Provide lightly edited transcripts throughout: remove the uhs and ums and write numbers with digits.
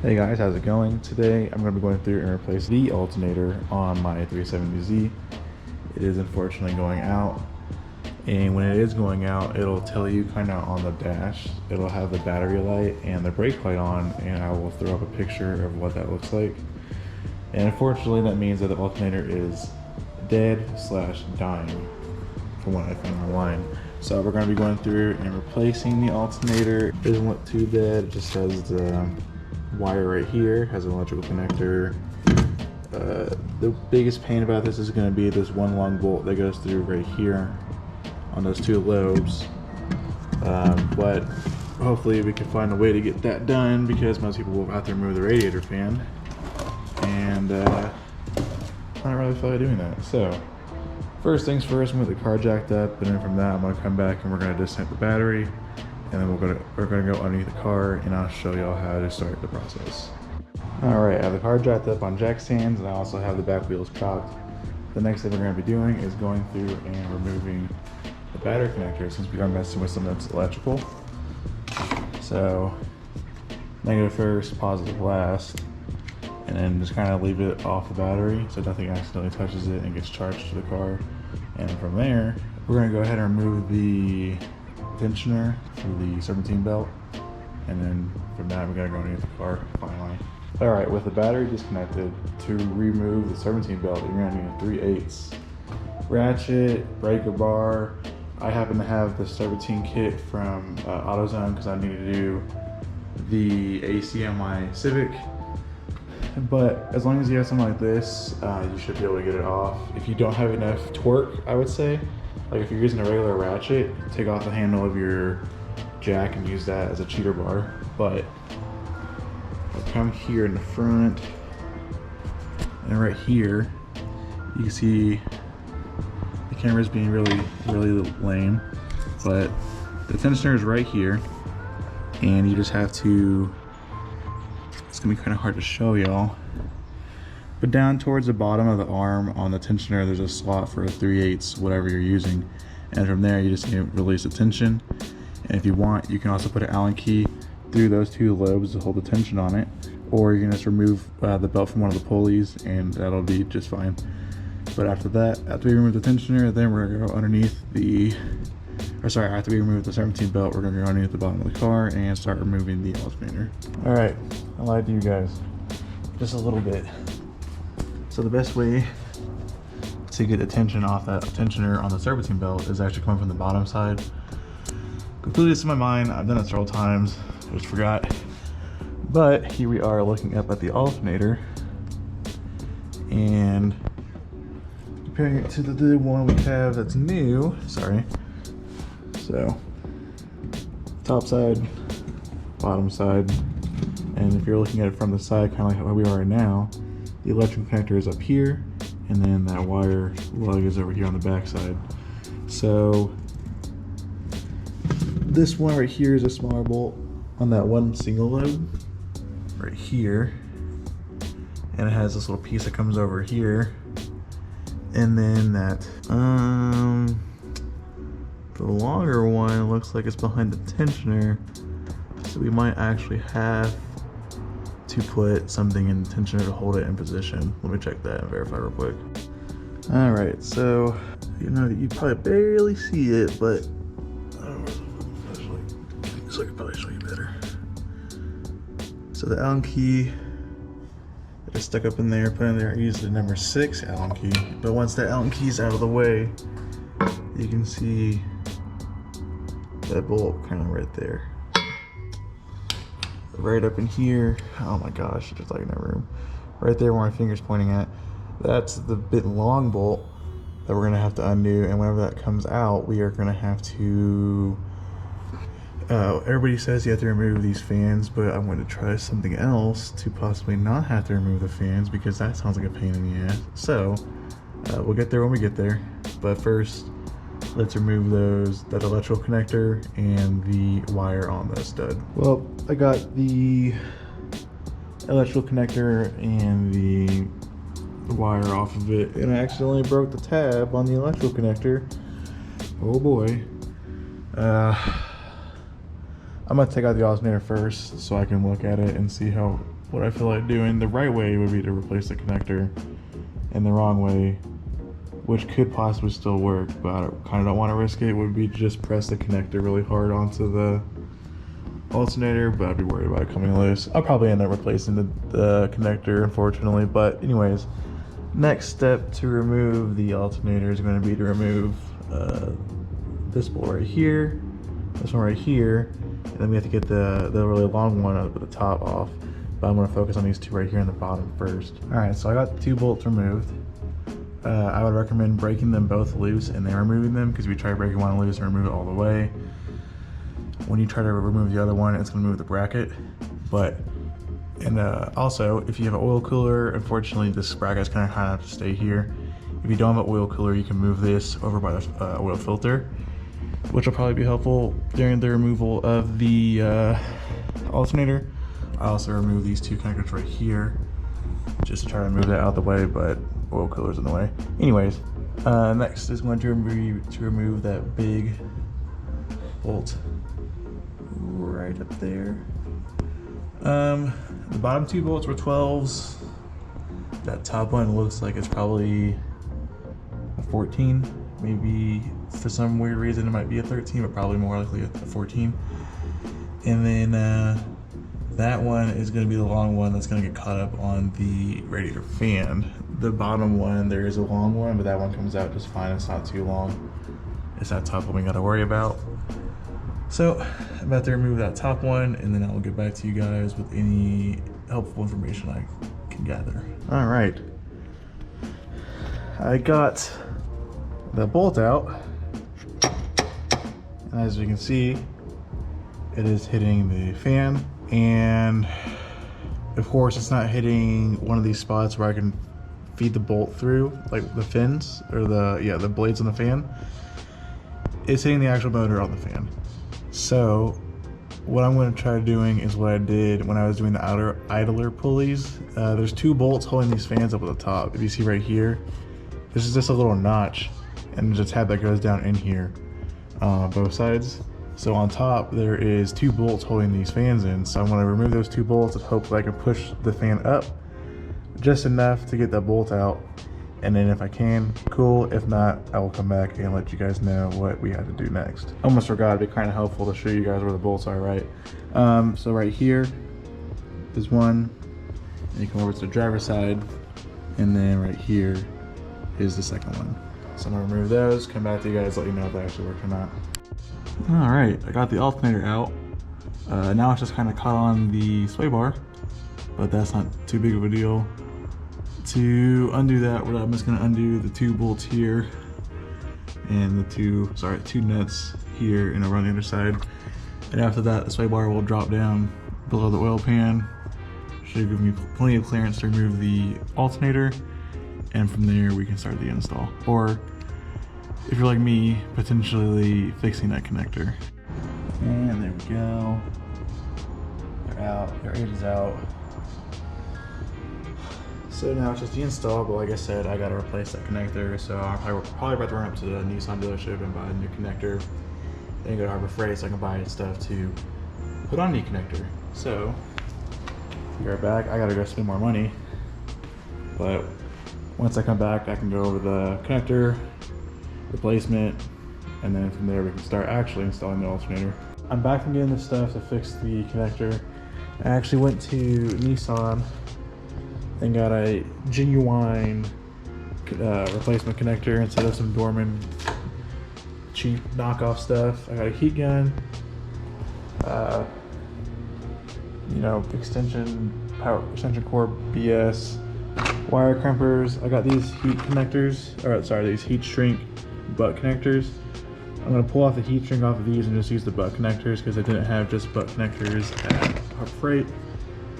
Hey guys, how's it going? Today I'm going to be going through and replace the alternator on my 370Z. It is unfortunately going out, and when it is going out, it'll tell you kind of on the dash. It'll have the battery light and the brake light on, and I will throw up a picture of what that looks like. And unfortunately that means that the alternator is dead/dying from what I found online. So we're going to be going through and replacing the alternator. It doesn't look too bad, it just has the wire right here, has an electrical connector. The biggest pain about this is going to be this one long bolt that goes through right here on those two lobes, but hopefully we can find a way to get that done, because most people will have to remove the radiator fan, and I don't really feel like doing that. So first things first, I'm going to get the car jacked up, and then from that I'm going to come back and we're going to disconnect the battery, and then we're going to go underneath the car and I'll show y'all how to start the process. Alright, I have the car jacked up on jack stands, and I also have the back wheels cocked. The next thing we're going to be doing is going through and removing the battery connector, since we are messing with something that's electrical. So negative first, positive last, and then just kind of leave it off the battery so nothing accidentally touches it and gets charged to the car. And from there, we're going to go ahead and remove the tensioner for the serpentine belt, and then from that we're going to go underneath the car finally. Alright, with the battery disconnected, to remove the serpentine belt, you're going to need a 3/8 ratchet, breaker bar. I happen to have the serpentine kit from AutoZone because I need to do the AC on my Civic. But as long as you have something like this, you should be able to get it off. If you don't have enough torque, I would say, like if you're using a regular ratchet, take off the handle of your jack and use that as a cheater bar. But I'll come here in the front, and right here, you can see the camera's being really lame, but the tensioner is right here, and you just have to, it's gonna be kind of hard to show y'all, but down towards the bottom of the arm on the tensioner, there's a slot for a 3/8 whatever you're using, and from there you just need to release the tension. And if you want, you can also put an Allen key through those two lobes to hold the tension on it, or you can just remove the belt from one of the pulleys and that'll be just fine. But after that, after we remove the tensioner, then we're gonna go underneath the, after we remove the serpentine belt, we're gonna go underneath the bottom of the car and start removing the alternator. All right, I lied to you guys, just a little bit. So the best way to get the tension off that tensioner on the serpentine belt is actually coming from the bottom side. Completely slipped my mind, I've done it several times, I just forgot. But here we are looking up at the alternator, and comparing it to the one we have that's new, so top side, bottom side, and if you're looking at it from the side, kind of like how we are right now, the electrical connector is up here, and then that wire lug is over here on the back side. So this one right here is a smaller bolt on that one single lobe right here, and it has this little piece that comes over here, and then that the longer one looks like it's behind the tensioner, so we might actually have to put something in the tensioner to hold it in position. Let me check that and verify real quick. All right, so you know you probably barely see it, but I don't know, so I can probably show you better. So the Allen key that is stuck up in there, put in there, I use the number 6 Allen key. But once that Allen key is out of the way, you can see that bolt kind of right there. Right up in here, oh my gosh, just like in that room. Right there where my finger's pointing at, that's the bit long bolt that we're gonna have to undo, and whenever that comes out, we are gonna have to, everybody says you have to remove these fans, but I'm going to try something else to possibly not have to remove the fans, because that sounds like a pain in the ass. So we'll get there when we get there, but first let's remove that electrical connector and the wire on the stud. Well, I got the electrical connector and the wire off of it, and I accidentally broke the tab on the electrical connector. Oh boy. I'm gonna take out the alternator first so I can look at it and see how what I feel like doing. The right way would be to replace the connector, and the wrong way, which could possibly still work, but I kind of don't want to risk it, would be to just press the connector really hard onto the alternator, but I'd be worried about it coming loose. I'll probably end up replacing the connector, unfortunately. But anyways, next step to remove the alternator is going to be to remove this bolt right here, this one right here, and then we have to get the really long one up at the top off. But I'm going to focus on these two right here in the bottom first. All right, so I got the two bolts removed. I would recommend breaking them both loose and then removing them, because if you try breaking one loose and remove it all the way, when you try to remove the other one, it's going to move the bracket. And also, if you have an oil cooler, unfortunately this bracket is going to have to stay here. If you don't have an oil cooler, you can move this over by the oil filter, which will probably be helpful during the removal of the alternator. I also remove these two connectors right here just to try to move that out of the way, but oil cooler's in the way. Anyways, next is going to remove that big bolt right up there. The bottom two bolts were 12s. That top one looks like it's probably a 14. Maybe for some weird reason it might be a 13, but probably more likely a 14. And then that one is going to be the long one that's going to get caught up on the radiator fan. The bottom one, there is a long one, but that one comes out just fine. It's not too long. It's that top one we got to worry about. So I'm about to remove that top one, and then I will get back to you guys with any helpful information I can gather. All right, I got the bolt out, and as you can see, it is hitting the fan, and of course it's not hitting one of these spots where I can feed the bolt through, like the fins or the blades on the fan. It's hitting the actual motor on the fan. So what I'm going to try doing is what I did when I was doing the outer idler pulleys. There's two bolts holding these fans up at the top. If you see right here, this is just a little notch, and there's a tab that goes down in here, both sides. So on top there is two bolts holding these fans in. So I'm going to remove those two bolts and hope that I can push the fan up just enough to get that bolt out. And then if I can, cool. If not, I will come back and let you guys know what we had to do next. Almost forgot, it'd be kind of helpful to show you guys where the bolts are, right? So right here is one, and you come over to the driver's side, and then right here is the second one. So I'm gonna remove those, come back to you guys, let you know if they actually work or not. All right, I got the alternator out. Now it's just kind of caught on the sway bar, but that's not too big of a deal. To undo that, I'm just going to undo the two bolts here and the two nuts here and over on the other side. And after that, the sway bar will drop down below the oil pan. Should give me plenty of clearance to remove the alternator, and from there we can start the install. Or if you're like me, potentially fixing that connector. And there we go. They're out, their aid is out. So now it's just the install, but like I said, I gotta replace that connector, so I'm probably about to run up to the Nissan dealership and buy a new connector, then go to Harbor Freight so I can buy stuff to put on the connector. So, be right back. I gotta go spend more money, but once I come back, I can go over the connector replacement, and then from there we can start actually installing the alternator. I'm back from getting this stuff to fix the connector. I actually went to Nissan and got a genuine replacement connector instead of some Dorman cheap knockoff stuff. I got a heat gun, power extension cord BS, wire crimpers. I got these these heat shrink butt connectors. I'm gonna pull off the heat shrink off of these and just use the butt connectors because I didn't have just butt connectors at Harbor Freight.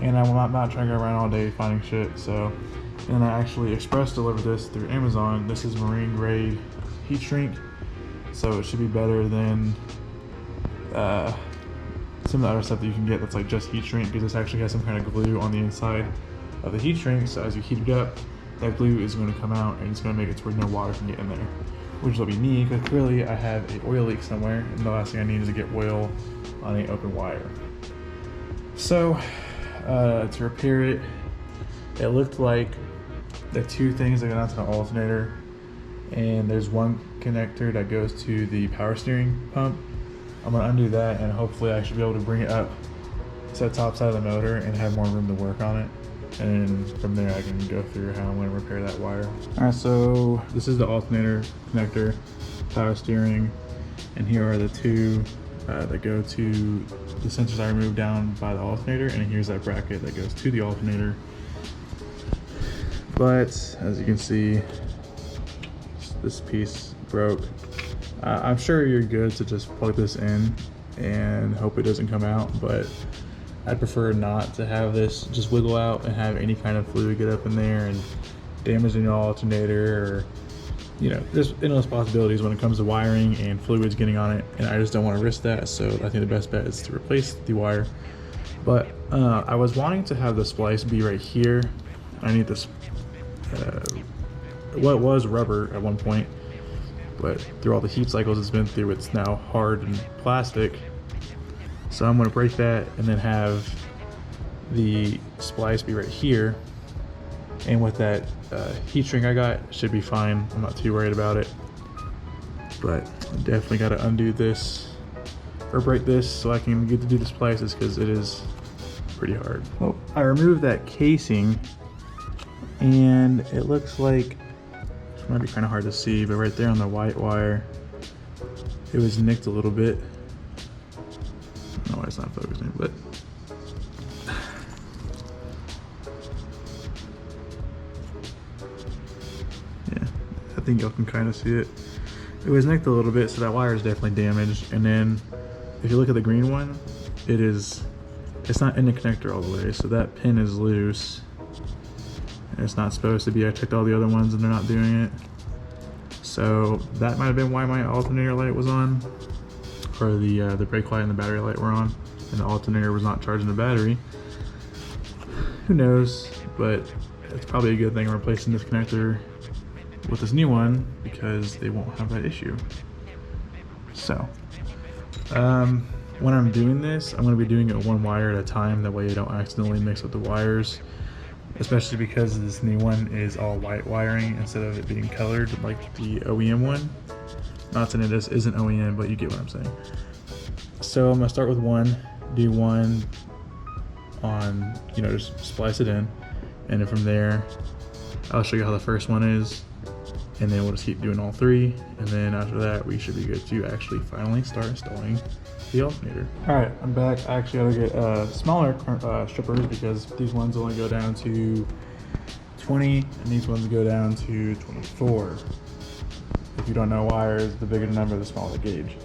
And I'm not trying to go around all day finding shit, so. And I actually express delivered this through Amazon. This is marine grade heat shrink, so it should be better than some of the other stuff that you can get that's like just heat shrink, because this actually has some kind of glue on the inside of the heat shrink, so as you heat it up, that glue is going to come out and it's going to make it to where no water can get in there, which will be neat because clearly I have an oil leak somewhere, and the last thing I need is to get oil on an open wire. So to repair it. It looked like the two things that go onto the alternator, and there's one connector that goes to the power steering pump. I'm gonna undo that, and hopefully I should be able to bring it up to the top side of the motor and have more room to work on it. And from there I can go through how I'm gonna repair that wire. All right, so this is the alternator connector, power steering, and here are the two that go to the sensors I removed down by the alternator, and here's that bracket that goes to the alternator. But as you can see, this piece broke. I'm sure you're good to just plug this in and hope it doesn't come out, but I'd prefer not to have this just wiggle out and have any kind of fluid get up in there and damage the alternator, or, you know, there's endless possibilities when it comes to wiring and fluids getting on it, and I just don't want to risk that. So I think the best bet is to replace the wire. But I was wanting to have the splice be right here. I need this, well, it was rubber at one point, but through all the heat cycles it's been through, it's now hard and plastic. So I'm going to break that and then have the splice be right here. And with that heat shrink I got, it should be fine. I'm not too worried about it. But I definitely got to undo this or break this so I can get to do the splices, because it is pretty hard. Well, I removed that casing, and it looks like, it might be kind of hard to see, but right there on the white wire, it was nicked a little bit. I don't know why it's not focusing, but yeah, I think y'all can kind of see it. It was nicked a little bit, so that wire is definitely damaged. And then if you look at the green one, it's not in the connector all the way, so that pin is loose. And it's not supposed to be. I checked all the other ones and they're not doing it. So that might have been why my alternator light was on, or the brake light and the battery light were on, and the alternator was not charging the battery. Who knows, but it's probably a good thing I'm replacing this connector with this new one, because they won't have that issue. So when I'm doing this, I'm going to be doing it one wire at a time, that way I don't accidentally mix up the wires, especially because this new one is all white wiring instead of it being colored like the OEM one. Not saying this isn't OEM, but you get what I'm saying. So I'm gonna start with one, do one on, you know, just splice it in, and then from there I'll show you how the first one is, and then we'll just keep doing all three, and then after that we should be good to actually finally start installing the alternator. All right, I'm back. I actually gotta get smaller strippers, because these ones only go down to 20 and these ones go down to 24. If you don't know wires, the bigger the number, the smaller the gauge.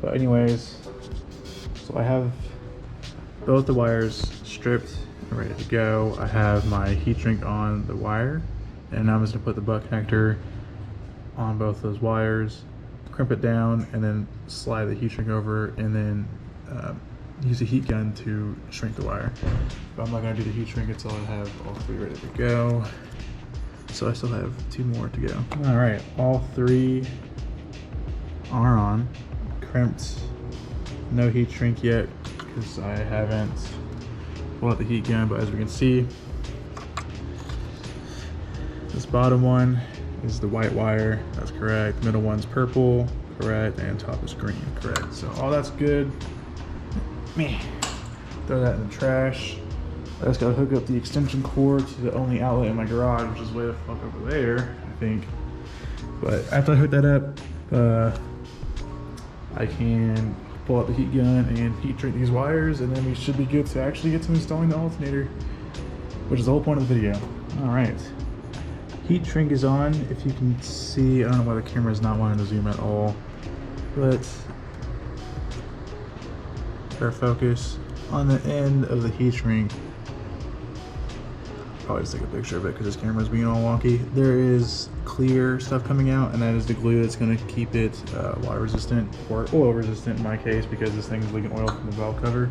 But anyways, so I have both the wires stripped and ready to go. I have my heat shrink on the wire, and I'm just gonna put the butt connector on both those wires, crimp it down, and then slide the heat shrink over, and then use a heat gun to shrink the wire. But I'm not gonna do the heat shrink until I have all three ready to go. So I still have two more to go. All right, all three are on, crimped. No heat shrink yet, because I haven't pulled out the heat gun, but as we can see, this bottom one is the white wire, that's correct. Middle one's purple, correct, and top is green, correct. So all that's good. Throw that in the trash. I just gotta hook up the extension cord to the only outlet in my garage, which is way the fuck over there, I think. But after I hook that up, I can pull out the heat gun and heat shrink these wires, and then we should be good to actually get to installing the alternator, which is the whole point of the video. All right. Heat shrink is on. If you can see, I don't know why the camera is not wanting to zoom at all, but our focus on the end of the heat shrink. Probably just take a picture of it because this camera is being all wonky. There is clear stuff coming out, and that is the glue that's going to keep it water resistant, or oil resistant in my case, because this thing is leaking oil from the valve cover.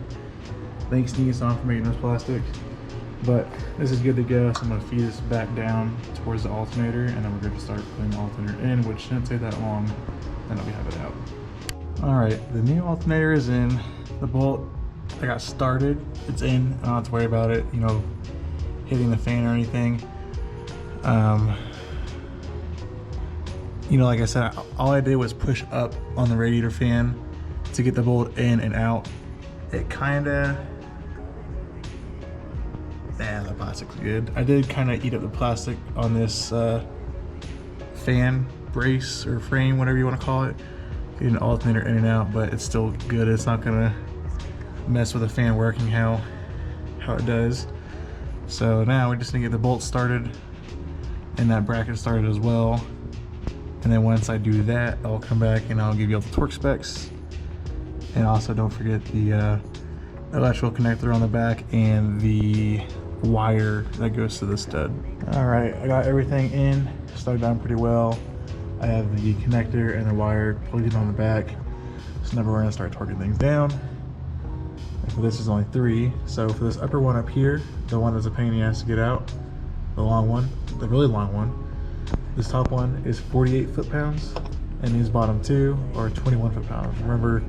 Thanks Nissan for making this plastic. But this is good to go, so I'm going to feed this back down towards the alternator, and then we're going to start putting the alternator in, which shouldn't take that long, and then we have it out. Alright, the new alternator is in. The bolt I got started. It's in. I don't have to worry about it, you know, hitting the fan or anything. You know, like I said, all I did was push up on the radiator fan to get the bolt in and out. It kinda, the plastic's good. I did kind of eat up the plastic on this fan brace or frame, whatever you want to call it. Get an alternator in and out, but it's still good. It's not gonna mess with the fan working how it does. So now we just need to get the bolt started and that bracket started as well. And then once I do that, I'll come back and I'll give you all the torque specs. And also don't forget the electrical connector on the back and the wire that goes to the stud. All right, I got everything in, stuck down pretty well. I have the connector and the wire plugged in on the back. So now we're gonna start torquing things down. And for this is only 3. So for this upper one up here, the one that's a pain in the ass to get out, the long one, the really long one, this top one is 48 foot-pounds, and these bottom 2 are 21 foot-pounds. Remember,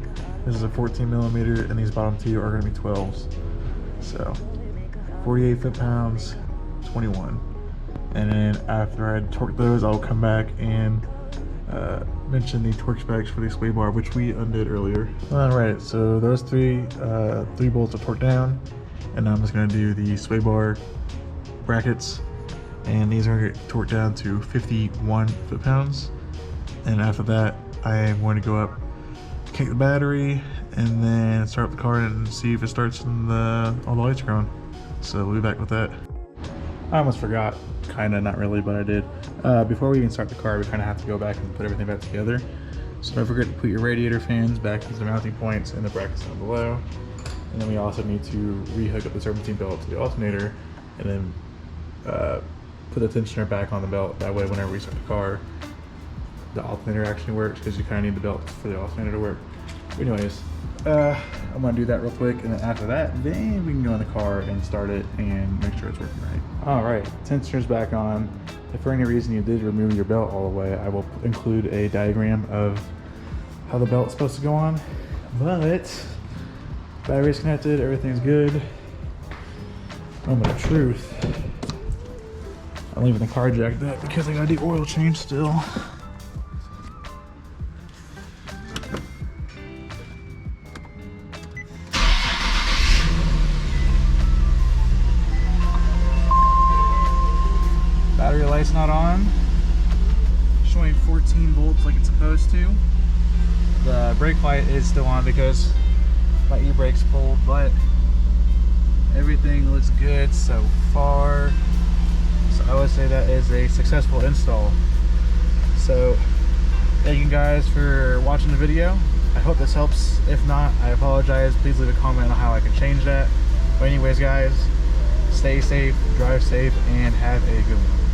this is a 14 millimeter, and these bottom 2 are gonna be 12s. So 48 foot-pounds, 21. And then after I torque those, I'll come back and mention the torque specs for the sway bar, which we undid earlier. All right, so those 3 bolts are torqued down, and now I'm just gonna do the sway bar brackets, and these are torqued down to 51 foot-pounds. And after that, I am going to go up, kick the battery, and then start up the car and see if it starts and all the lights are on. So we'll be back with that. I almost forgot, kinda, not really, but I did. Before we even start the car, we kinda have to go back and put everything back together. So don't forget to put your radiator fans back into the mounting points and the brackets down below. And then we also need to re-hook up the serpentine belt to the alternator, and then put the tensioner back on the belt. That way, whenever we start the car, the alternator actually works, because you kind of need the belt for the alternator to work. But anyways, I'm gonna do that real quick, and then after that, then we can go in the car and start it and make sure it's working right. All right, tensioner's back on. If for any reason you did remove your belt all the way, I will include a diagram of how the belt's supposed to go on. But battery's connected, everything's good. Moment of truth. I'm leaving the car jacked up because I gotta do oil change still. Battery light's not on. Showing 14 volts like it's supposed to. The brake light is still on because my e-brake's full, but everything looks good so far. So I would say that is a successful install. So thank you guys for watching the video. I hope this helps. If not, I apologize. Please leave a comment on how I can change that. But anyways guys, stay safe, drive safe, and have a good one.